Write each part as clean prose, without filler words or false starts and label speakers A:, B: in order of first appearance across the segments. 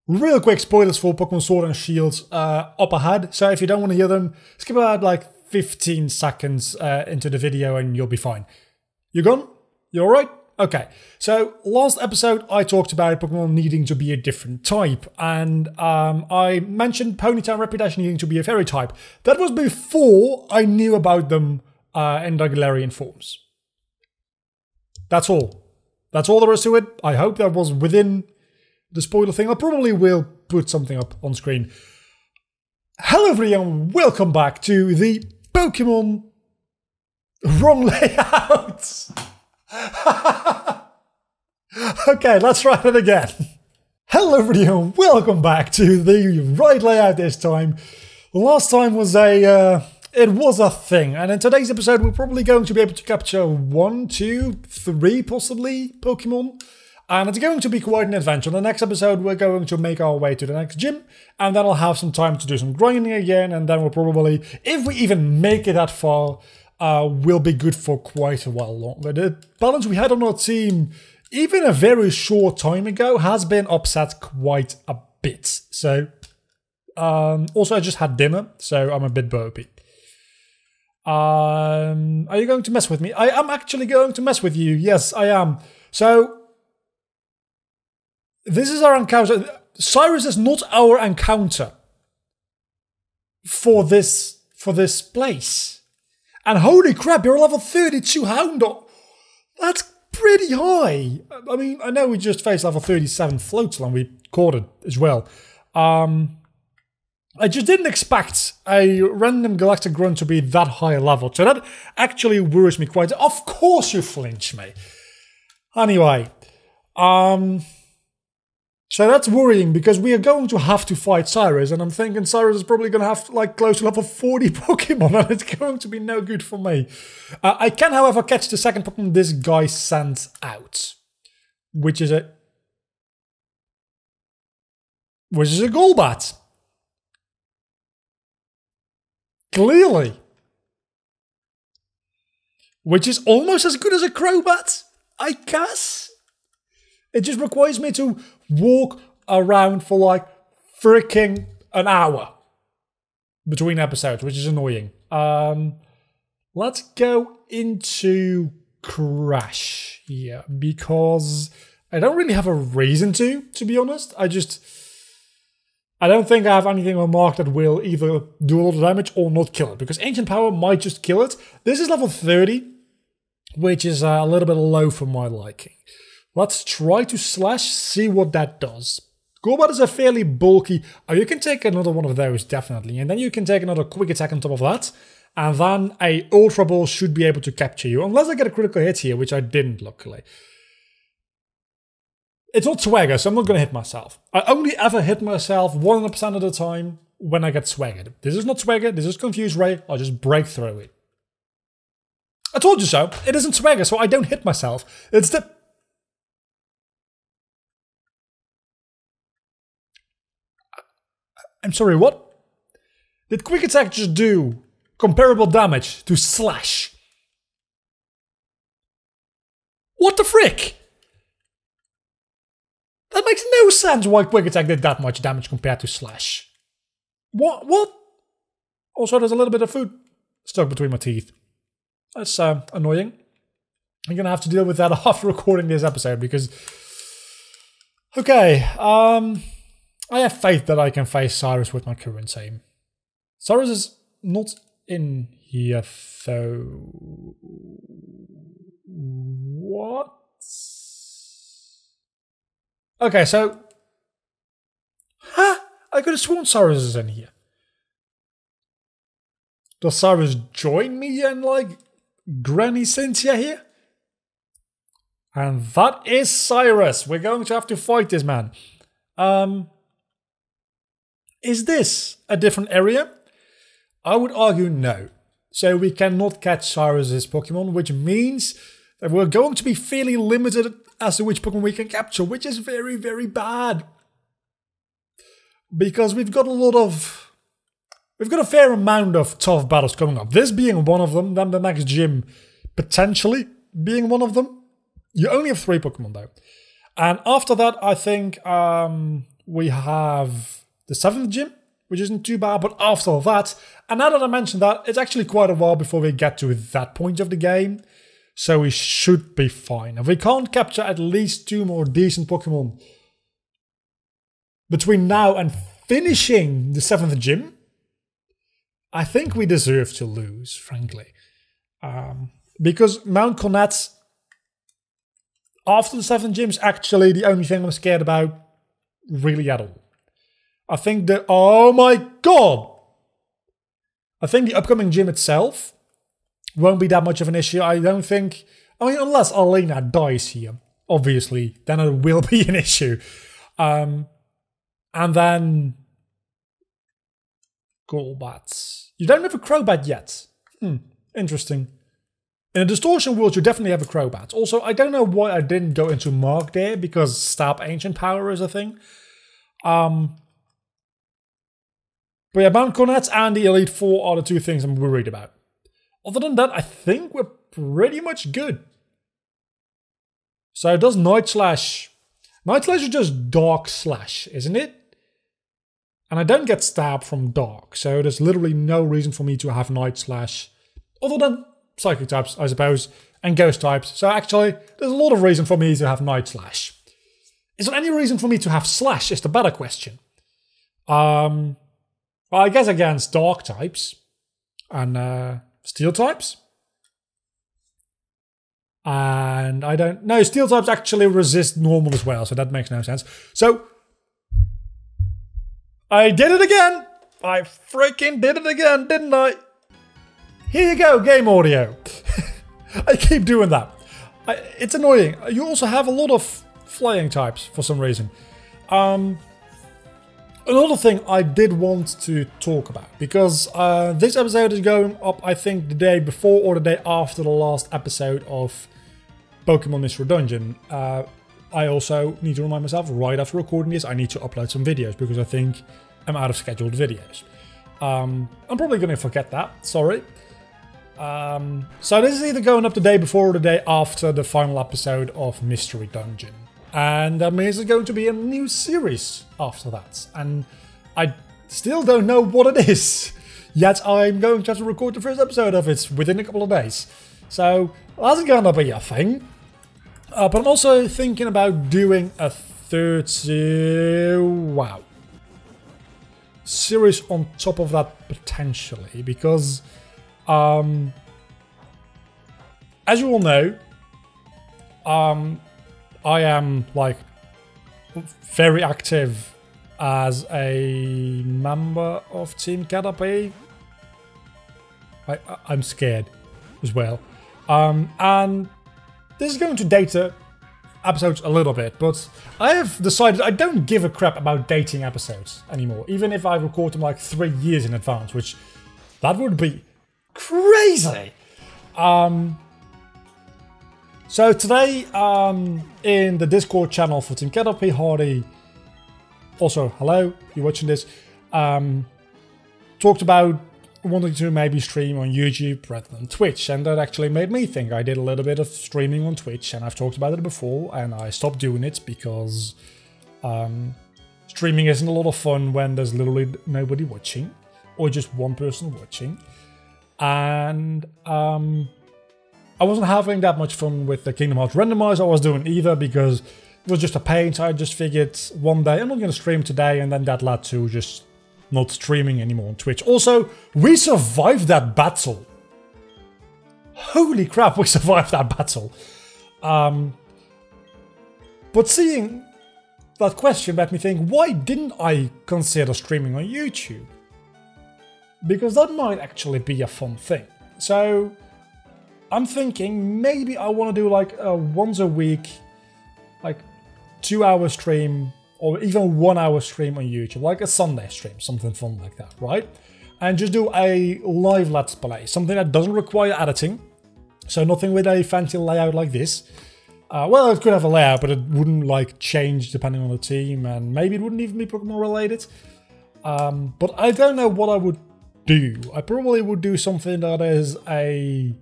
A: Real quick spoilers for Pokemon Sword and Shield up ahead. So if you don't want to hear them, skip about like 15 seconds into the video and you'll be fine. You gone? You alright? Okay, so last episode I talked about Pokemon needing to be a different type, and I mentioned Ponyta and Rapidash needing to be a fairy type. That was before I knew about them in their Galarian forms. That's all. That's all there is to it. I hope that was within the spoiler thing. I probably will put something up on screen. Hello everyone, welcome back to the Pokemon wrong layout. Okay, let's try it again. Hello everyone, welcome back to the right layout this time. Last time was it was a thing, and in today's episode we're probably going to be able to capture 1, 2, 3 possibly Pokemon. And it's going to be quite an adventure. In the next episode we're going to make our way to the next gym, and then I'll have some time to do some grinding again, and then we'll probably, if we even make it that far, will be good for quite a while longer. The balance we had on our team, even a very short time ago, has been upset quite a bit. So, also I just had dinner, so I'm a bit burpy. Are you going to mess with me? I am actually going to mess with you. Yes, I am. So, this is our encounter. Cyrus is not our encounter for this place. And holy crap, you're a level 32 Houndour. That's pretty high. I mean, I know we just faced level 37 Floatzel and we caught it as well. I just didn't expect a random Galactic Grunt to be that high a level. So that actually worries me quite. Of course you flinch me. Anyway, so that's worrying because we are going to have to fight Cyrus, and I'm thinking Cyrus is probably going to have like close to level 40 Pokemon, and it's going to be no good for me. I can, however, catch the second Pokemon this guy sent out, which is a Golbat. Clearly. Which is almost as good as a Crobat, I guess. It just requires me to walk around for like freaking an hour between episodes, which is annoying. Let's go into Crash here because I don't really have a reason to be honest. I don't think I have anything on mark that will either do a lot of damage or not kill it, because Ancient Power might just kill it. This is level 30, which is a little bit low for my liking. Let's try to slash, see what that does. Golbat is a fairly bulky... Oh, you can take another one of those, definitely. And then you can take another quick attack on top of that. And then a Ultra Ball should be able to capture you. Unless I get a critical hit here, which I didn't, luckily. It's not Swagger, so I'm not going to hit myself. I only ever hit myself 100% of the time when I get Swaggered. This is not Swagger, this is Confuse Ray. I'll just break through it. I told you so. It isn't Swagger, so I don't hit myself. It's the... I'm sorry, what? Did Quick Attack just do comparable damage to Slash? What the frick? That makes no sense why Quick Attack did that much damage compared to Slash. What? Also, there's a little bit of food stuck between my teeth. That's annoying. I'm gonna have to deal with that after recording this episode because... Okay, I have faith that I can face Cyrus with my current aim. Cyrus is not in here, though. What? Okay, so... Huh? I could have sworn Cyrus is in here. Does Cyrus join me and, like, Granny Cynthia here? And that is Cyrus. We're going to have to fight this man. Is this a different area? I would argue no. So we cannot catch Cyrus's Pokemon, which means that we're going to be fairly limited as to which Pokemon we can capture, which is very, very bad. Because we've got a fair amount of tough battles coming up. This being one of them, then the next gym potentially being one of them. You only have 3 Pokemon though. And after that, I think we have the 7th gym, which isn't too bad, but after that, and now that I mentioned that, it's actually quite a while before we get to that point of the game, so we should be fine. If we can't capture at least 2 more decent Pokemon between now and finishing the 7th gym, I think we deserve to lose, frankly. Because Mount Cornet, after the 7th gym, is actually the only thing I'm scared about, really at all. I think that, oh my god! I think the upcoming gym itself won't be that much of an issue. I don't think, I mean, unless Alena dies here, obviously, then it will be an issue. And then Golbats. You don't have a Crobat yet. Interesting. In a Distortion world, you definitely have a Crobat. Also, I don't know why I didn't go into Mark there, because Stab Ancient Power is a thing. But yeah, Mount Cornet and the Elite Four are the 2 things I'm worried about. Other than that, I think we're pretty much good. So does Night Slash... Night Slash is just Dark Slash, isn't it? And I don't get stabbed from Dark, so there's literally no reason for me to have Night Slash. Other than Psychic types, I suppose, and Ghost types. So actually, there's a lot of reason for me to have Night Slash. Is there any reason for me to have Slash is the better question. Well, I guess against Dark types and Steel types. And I don't... No, Steel types actually resist normal as well, so that makes no sense. So, I did it again! I freaking did it again, didn't I? Here you go, game audio. I keep doing that. It's annoying. You also have a lot of flying types for some reason. Another thing I did want to talk about, because this episode is going up, I think, the day before or the day after the last episode of Pokemon Mystery Dungeon. I also need to remind myself, right after recording this, I need to upload some videos, because I think I'm out of scheduled videos. I'm probably going to forget that, sorry. So this is either going up the day before or the day after the final episode of Mystery Dungeon. And that means there's going to be a new series after that. And I still don't know what it is. Yet I'm going to have to record the first episode of it within a couple of days. So that's going to be a thing. But I'm also thinking about doing a third series on top of that potentially. Because as you all know, I am, like, very active as a member of Team Caterpie. I'm scared as well. And this is going to date the episodes a little bit, but I have decided I don't give a crap about dating episodes anymore, even if I record them like 3 years in advance, which that would be crazy. So today, in the Discord channel for Team Caterpie, Hardy, also hello, you're watching this, talked about wanting to maybe stream on YouTube rather than Twitch, and that actually made me think. I did a little bit of streaming on Twitch, and I've talked about it before, and I stopped doing it because streaming isn't a lot of fun when there's literally nobody watching, or just one person watching, and I wasn't having that much fun with the Kingdom Hearts randomizer I was doing either, because it was just a pain. So I just figured one day I'm not going to stream today, and then that led to just not streaming anymore on Twitch. Also, we survived that battle. Holy crap, we survived that battle. But seeing that question made me think, why didn't I consider streaming on YouTube? Because that might actually be a fun thing. So I'm thinking maybe I want to do like a once a week, like 2-hour stream, or even 1-hour stream on YouTube, like a Sunday stream, something fun like that, right? And just do a live Let's Play, something that doesn't require editing, so nothing with a fancy layout like this. Well, it could have a layout, but it wouldn't like change depending on the team, and maybe it wouldn't even be Pokemon related. But I don't know what I would do. I probably would do something that is a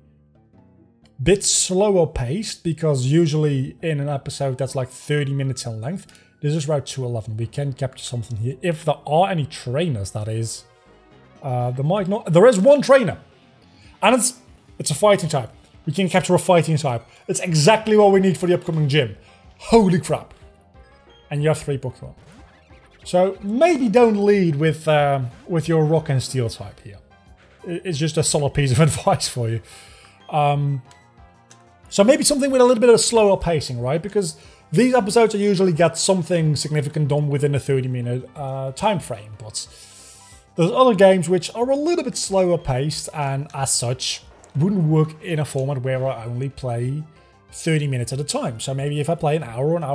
A: bit slower paced, because usually in an episode that's like 30 minutes in length, This is Route 211. We can capture something here. If there are any trainers, that is. There might not. There is one trainer. And it's a fighting type. We can capture a fighting type. It's exactly what we need for the upcoming gym. Holy crap. And you have 3 Pokemon. So maybe don't lead with your rock and steel type here. It's just a solid piece of advice for you. So maybe something with a little bit of slower pacing, right? Because these episodes I usually get something significant done within a 30-minute time frame. But there's other games which are a little bit slower paced and as such wouldn't work in a format where I only play 30 minutes at a time. So maybe if I play an hour and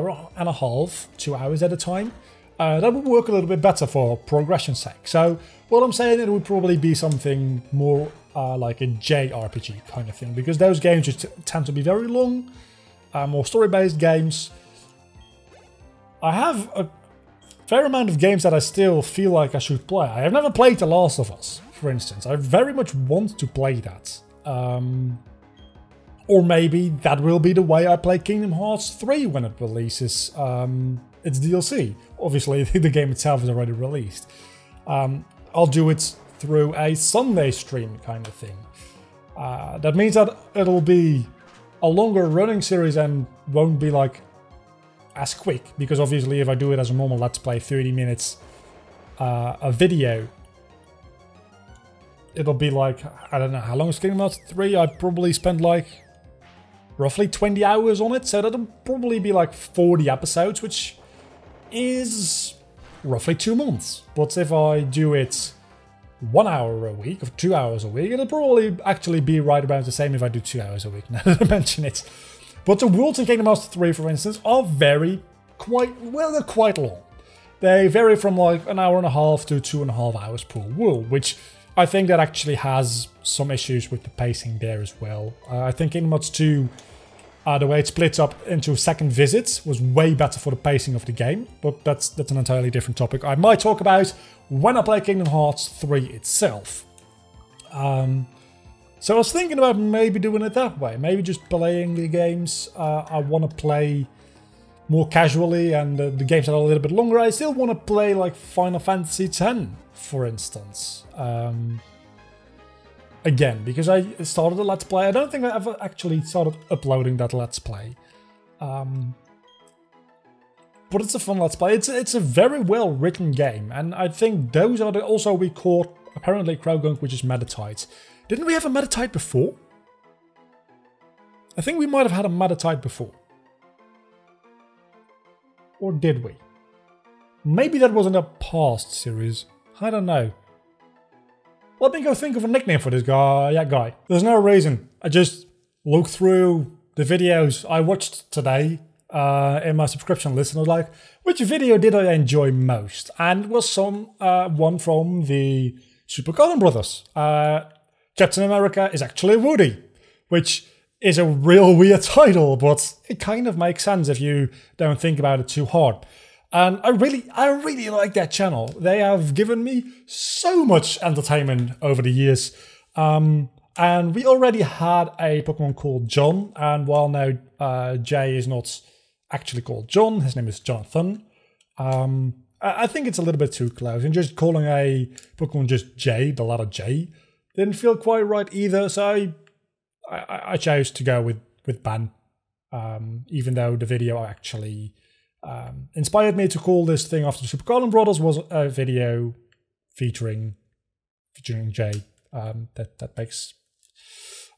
A: a half, 2 hours at a time, that would work a little bit better for progression's sake. So what I'm saying, it would probably be something more like a JRPG kind of thing, because those games just tend to be very long, more story-based games. I have a fair amount of games that I still feel like I should play. I have never played The Last of Us, for instance. I very much want to play that. Or maybe that will be the way I play Kingdom Hearts 3 when it releases its DLC. Obviously, the game itself is already released. I'll do it through a Sunday stream kind of thing. That means that it'll be a longer running series and won't be like as quick, because obviously if I do it as a normal Let's Play 30 minutes a video, it'll be like, I don't know, how long is Kingdom Hearts 3? I probably spent like roughly 20 hours on it, so that'll probably be like 40 episodes, which is roughly 2 months. But if I do it 1 hour a week or 2 hours a week, it'll probably actually be right about the same if I do 2 hours a week, now that I mention it. But the worlds in Kingdom Hearts 3, for instance, are they're quite long. They vary from like an hour and a half to 2.5 hours per world, which I think that actually has some issues with the pacing there as well. I think Kingdom Hearts 2, the way it splits up into second visits was way better for the pacing of the game, but that's an entirely different topic I might talk about when I play Kingdom Hearts 3 itself. So I was thinking about maybe doing it that way, maybe just playing the games I want to play more casually, and the games that are a little bit longer, I still want to play like Final Fantasy X, for instance. Again, because I started a Let's Play. I don't think I ever actually started uploading that Let's Play. But it's a fun Let's Play. It's a very well written game, and I think those are also we caught apparently Krogunk, which is Metatite. Didn't we have a Metatite before? I think we might have had a Metatite before. Or did we? Maybe that was in a past series. I don't know. Let me go think of a nickname for this guy. There's no reason. I just looked through the videos I watched today in my subscription list and I was like, which video did I enjoy most? And it was one from the Super Colin Brothers. Captain America is actually Woody, which is a real weird title, but it kind of makes sense if you don't think about it too hard. And I really like that channel. They have given me so much entertainment over the years. And we already had a Pokemon called John, and while now Jay is not actually called John, his name is Jonathan. I think it's a little bit too close, and just calling a Pokemon just J, the letter J, didn't feel quite right either, so I chose to go with Ben, even though the video actually inspired me to call this thing after the Super Colin Brothers was a video featuring Jay. That makes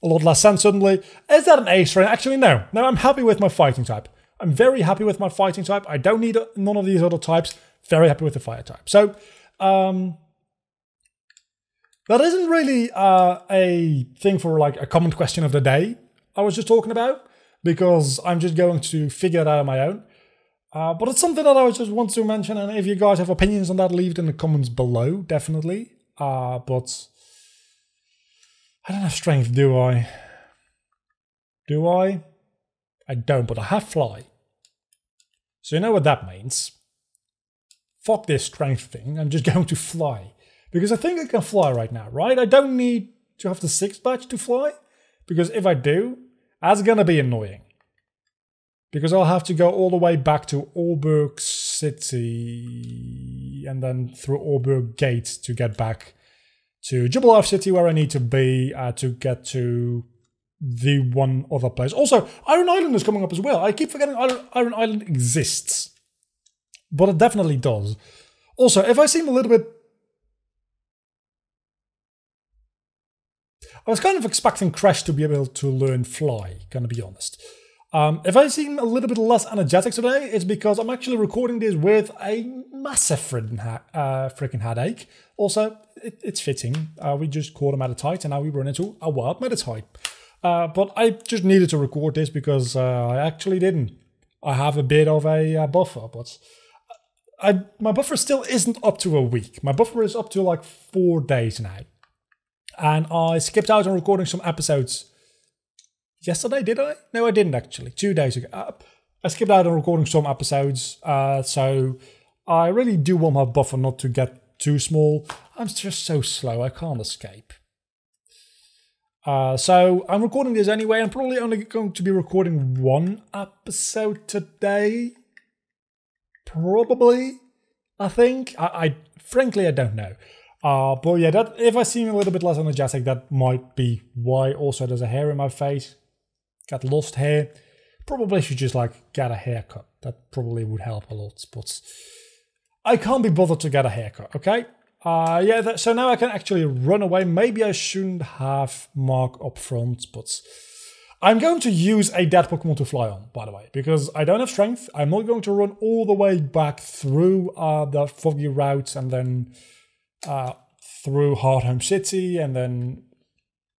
A: a lot less sense suddenly. Is that an ace train? Actually, no. No, I'm happy with my fighting type. I'm very happy with my fighting type. I don't need none of these other types. Very happy with the fire type. So, that isn't really a thing for like a common question of the day I was just talking about, because I'm just going to figure it out on my own. But it's something that I just want to mention, and if you guys have opinions on that, leave it in the comments below, definitely. But I don't have strength, do I? Do I? I don't, but I have fly. So you know what that means. Fuck this strength thing, I'm just going to fly. Because I think I can fly right now, right? I don't need to have the 6th badge to fly. Because if I do, that's gonna be annoying. Because I'll have to go all the way back to Orberg's City and then through Auburg Gate to get back to Jubilee City where I need to be to get to the one other place. Also, Iron Island is coming up as well. I keep forgetting Iron Island exists. But it definitely does. Also, if I seem a little bit... I was kind of expecting Crash to be able to learn Fly, gonna be honest. If I seem a little bit less energetic today, it's because I'm actually recording this with a massive freaking headache. Also, it's fitting. We just caught a Metatite and now we run into a wild Metatite. But I just needed to record this because I actually didn't. I have a bit of a buffer, but my buffer still isn't up to a week. My buffer is up to like 4 days now. And I skipped out on recording some episodes yesterday, did I? No, I didn't actually. 2 days ago. I skipped out on recording some episodes, so I really do want my buffer not to get too small. I'm just so slow, I can't escape. So I'm recording this anyway. I'm probably only going to be recording 1 episode today. Probably, I think. Frankly, I don't know. But yeah, that if I seem a little bit less energetic, that might be why. Also, there's a hair in my face. Got lost hair. Probably should just like get a haircut. That probably would help a lot. But I can't be bothered to get a haircut, okay? Yeah, so now I can actually run away. Maybe I shouldn't have Mark up front, but I'm going to use a dead Pokemon to fly on, by the way, because I don't have strength. I'm not going to run all the way back through the foggy routes and then through Hardhome City and then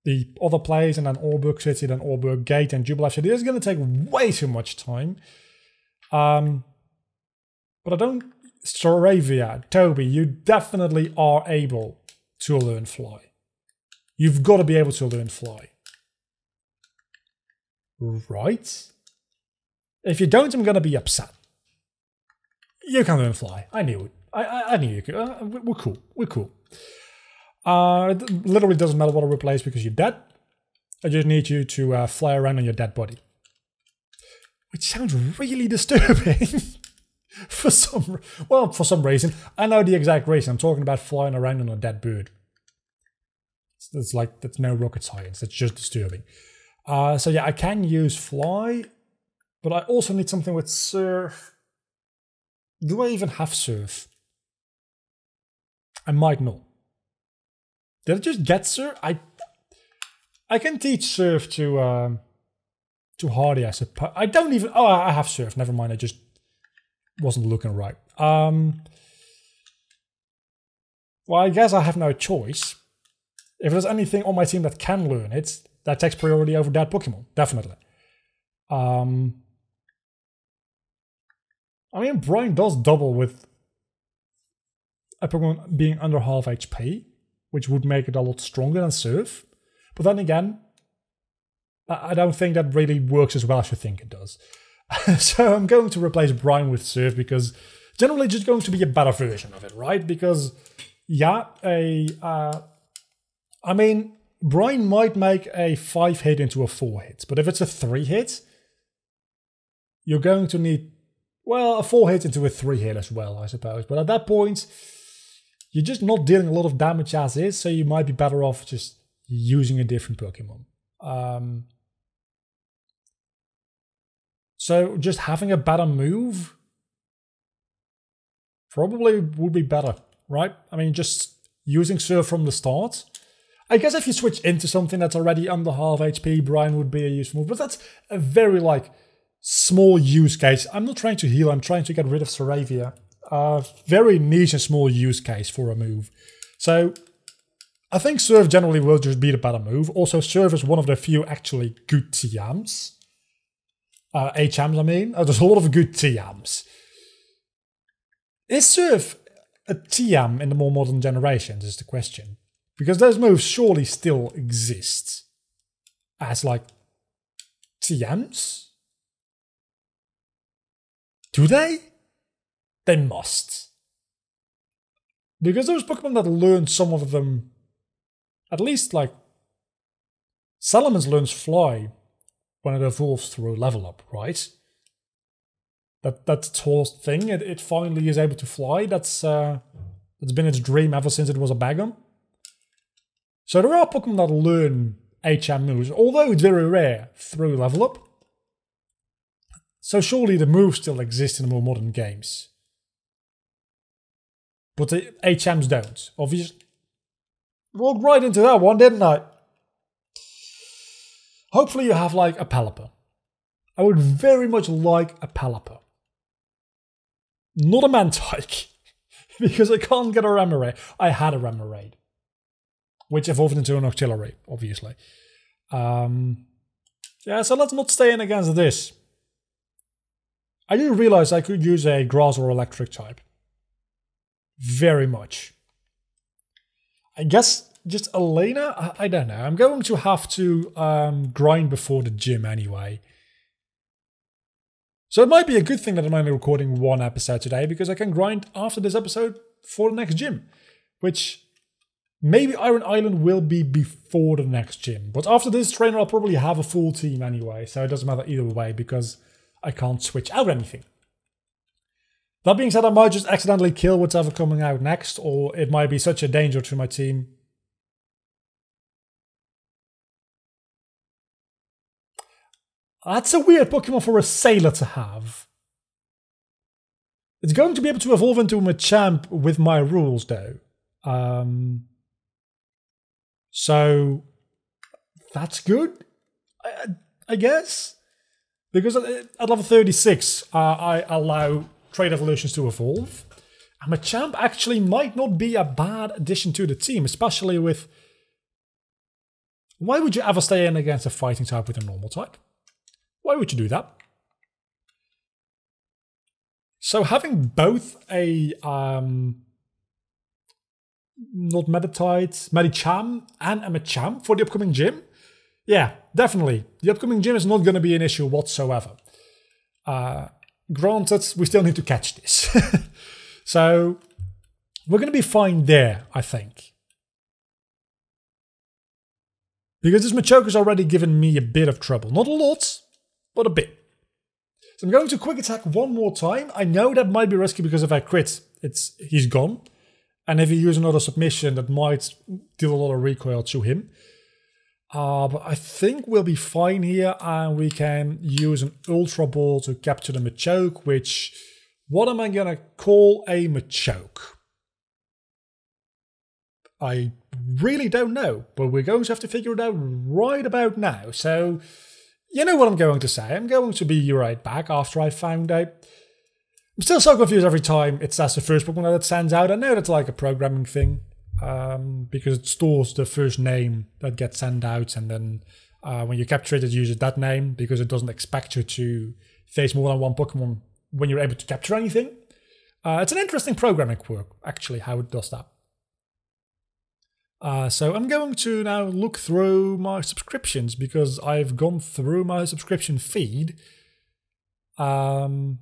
A: the other place and then Auburg City, then Auburg Gate and Jubilee City. It's going to take way too much time. But I don't... Saravia, Toby, you definitely are able to learn Fly. You've got to be able to learn Fly. Right? If you don't, I'm going to be upset. You can learn Fly. I knew it. I knew you could. We're cool. We're cool. It literally doesn't matter what I replace because you're dead. I just need you to fly around on your dead body. Which sounds really disturbing. For some reason. I know the exact reason. I'm talking about flying around on a dead bird. It's like, that's no rocket science. It's just disturbing. So yeah, I can use Fly, but I also need something with Surf. Do I even have Surf? I might not. Did I just get Surf? I can teach Surf to Hardy, I suppose. I don't even... Oh, I have Surf. Never mind. I just wasn't looking right. Well, I guess I have no choice. If there's anything on my team that can learn it, that takes priority over that Pokemon. Definitely. I mean, Brian does double with a Pokemon being under half HP, which would make it a lot stronger than Surf. But then again, I don't think that really works as well as you think it does. So I'm going to replace Brian with Surf because generally just going to be a better version of it, right? Because, yeah, I mean, Brian might make a 5-hit into a 4-hit, but if it's a 3-hit, you're going to need, well, a 4-hit into a 3-hit as well, I suppose. But at that point, you're just not dealing a lot of damage as is, so you might be better off just using a different Pokemon. So just having a better move probably would be better, right? I mean, just using Surf from the start. I guess if you switch into something that's already under half HP, Brian would be a useful move. But that's a very, like, small use case. I'm not trying to heal, I'm trying to get rid of Saravia. Very niche and small use case for a move. So I think Surf generally will just be the better move. Also, Surf is one of the few actually good TMs. HMs, I mean. There's a lot of good TMs. Is Surf a TM in the more modern generations is the question. Because those moves surely still exist as, like, TMs? Do they? They must. Because those Pokemon that learn some of them, at least, like, Salamence learns Fly when it evolves through level up, right? that tall thing. It finally is able to fly. That's been its dream ever since it was a Bagon. So there are Pokemon that learn HM moves, although it's very rare through level up. So surely the moves still exist in the more modern games. But the HMs don't, obviously. Walked right into that one, didn't I? Hopefully you have like a Pelipper. I would very much like a Pelipper. Not a Mantike. Because I can't get a Remoraid. I had a Remoraid. Which evolved into an Auxiliary, obviously. Yeah, so let's not stay in against this. I didn't realize I could use a Grass or Electric type. Very much. I guess just Elena? I don't know. I'm going to have to grind before the gym anyway. So it might be a good thing that I'm only recording one episode today, because I can grind after this episode for the next gym. Which, maybe Iron Island will be before the next gym. But after this trainer I'll probably have a full team anyway, so it doesn't matter either way, because I can't switch out anything. That being said, I might just accidentally kill whatever coming out next, or it might be such a danger to my team. That's a weird Pokemon for a Sailor to have. It's going to be able to evolve into a Machamp with my rules, though. So, that's good, I guess. Because at level 36, I allow Trade Evolutions to evolve. And Machamp actually might not be a bad addition to the team, especially with... Why would you ever stay in against a fighting type with a normal type? Why would you do that? So having both a... not Meditite, Medicham and a Machamp for the upcoming gym? Yeah, definitely. The upcoming gym is not going to be an issue whatsoever. Granted, we still need to catch this. So, we're going to be fine there, I think. Because this Machoke has already given me a bit of trouble. Not a lot, but a bit. So I'm going to quick attack one more time. I know that might be risky because if I crit, he's gone. And if you use another submission, that might deal a lot of recoil to him. But I think we'll be fine here, and we can use an Ultra Ball to capture the Machoke, which... What am I going to call a Machoke? I really don't know, but we're going to have to figure it out right about now. So, you know what I'm going to say. I'm going to be right back after I found out. I'm still so confused every time it says the first Pokemon that stands out. I know that's like a programming thing, because it stores the first name that gets sent out, and then when you capture it, it uses that name because it doesn't expect you to face more than one Pokemon when you're able to capture anything. It's an interesting programming quirk, actually, how it does that. So I'm going to now look through my subscriptions, because I've gone through my subscription feed. And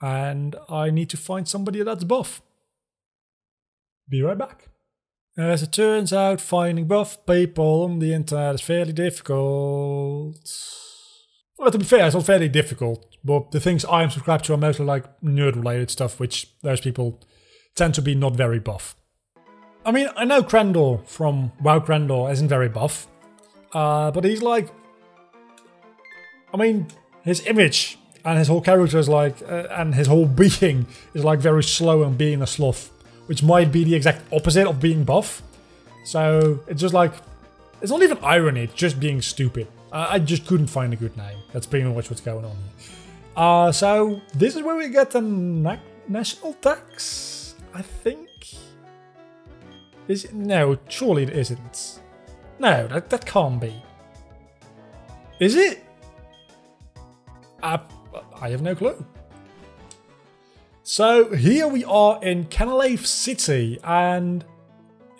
A: I need to find somebody that's buff. Be right back. As it turns out, finding buff people on the internet is fairly difficult. Well, to be fair, it's not fairly difficult, but the things I'm subscribed to are mostly like nerd-related stuff, which those people tend to be not very buff. I mean, I know Crandor from WoW Crandor isn't very buff, but he's like... I mean, his image and his whole character is like... and his whole being is like very slow and being a sloth, which might be the exact opposite of being buff. So, it's just like... It's not even irony, it's just being stupid. I just couldn't find a good name. That's pretty much what's going on here. So, this is where we get the national tax, I think? Is it? No, surely it isn't. No, that can't be. Is it? I have no clue. So, here we are in Canalave City, and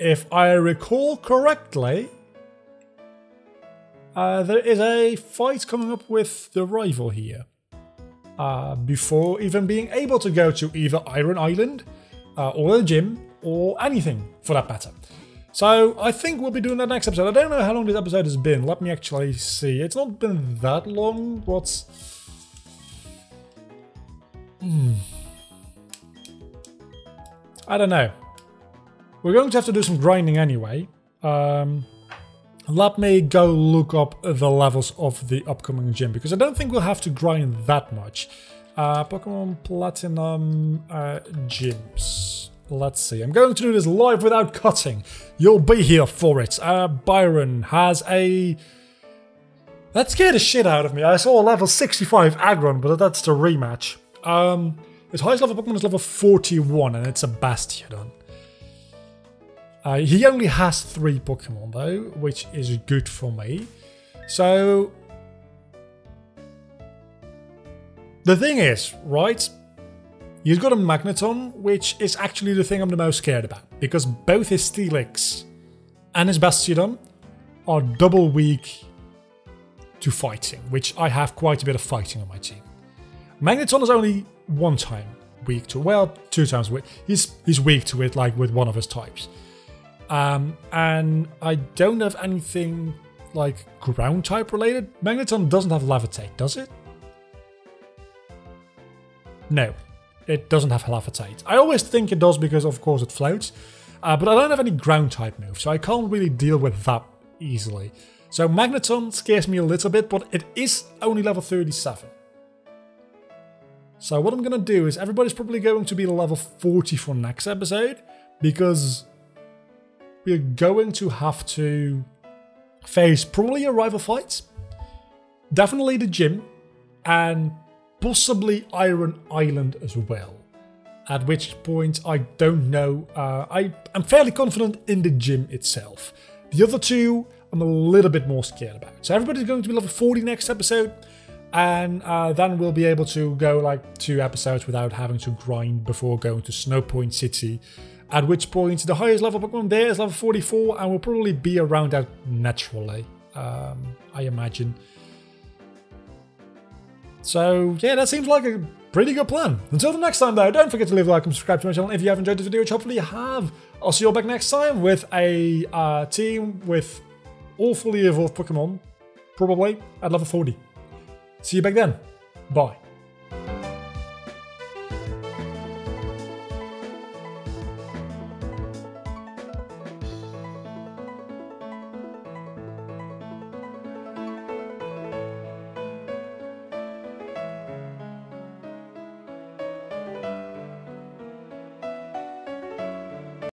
A: if I recall correctly... there is a fight coming up with the rival here. Before even being able to go to either Iron Island, or the gym, or anything for that matter. So I think we'll be doing that next episode. I don't know how long this episode has been. Let me actually see. It's not been that long, but... I don't know. We're going to have to do some grinding anyway. Let me go look up the levels of the upcoming gym, because I don't think we'll have to grind that much. Pokemon Platinum gyms. Let's see. I'm going to do this live without cutting. You'll be here for it. Byron has a... That scared the shit out of me. I saw a level 65 Aggron, but that's the rematch. His highest level Pokemon is level 41, and it's a Bastiodon. He only has 3 Pokemon though, which is good for me. So... The thing is, right? He's got a Magneton, which is actually the thing I'm the most scared about. Because both his Steelix and his Bastiodon are double weak to fighting, which I have quite a bit of fighting on my team. Magneton is only 1 time weak to, well, 2 times weak. He's weak to it, like with one of his types. And I don't have anything like ground type related. Magneton doesn't have Levitate, does it? No, it doesn't have Levitate. I always think it does because of course it floats, but I don't have any ground type moves, so I can't really deal with that easily. So Magneton scares me a little bit, but it is only level 37. So what I'm going to do is everybody's probably going to be level 40 for next episode, because we're going to have to face probably a rival fight, definitely the gym, and possibly Iron Island as well. At which point, I don't know. I'm fairly confident in the gym itself. The other 2, I'm a little bit more scared about. So everybody's going to be level 40 next episode. And then we'll be able to go like 2 episodes without having to grind before going to Snowpoint City. At which point, the highest level Pokemon there is level 44. And will probably be around that naturally, I imagine. So, yeah, that seems like a pretty good plan. Until the next time, though, don't forget to leave a like and subscribe to my channel if you have enjoyed this video, which hopefully you have. I'll see you all back next time with a team with all fully evolved Pokemon, probably at level 40. See you back then. Bye.